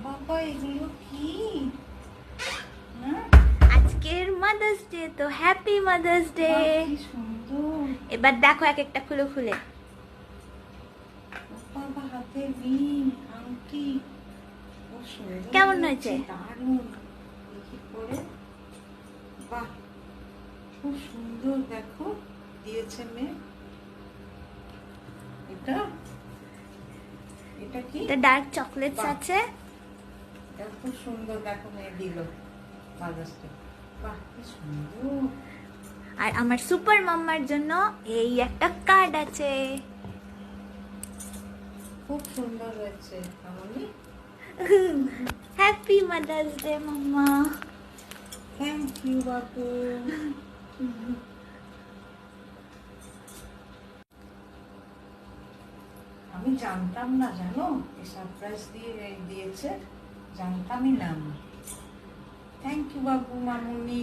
বাবা এগুলো কি? আজকের মাদার্স ডে, তো হ্যাপি মাদার্স ডে। কি সুন্দর। এবার দেখো এক একটা খুলে খুলে। বাবা হাতে রিং, আংটি, কেমন হয়েছে? দারুণ। দেখি পরে, বাহ খুব সুন্দর। দেখো দিয়েছে মেয়ে। এটা এটা কি? এটা ডার্ক চকলেটস বাহ। আছে। এটা খুব সুন্দর। দেখো মেয়ে দিল মাদার্স ডে। বাহ কি সুন্দর। আর আমার সুপার মাম্মার জন্য এই একটা কার্ড আছে। খুব সুন্দর হয়েছে মামনি। Happy mother's day mamma. Thank you বাবু। আমি জানতাম না, জানো সারপ্রাইজ দিয়েছে, জানতামই না। Thank you Babu Mamuni.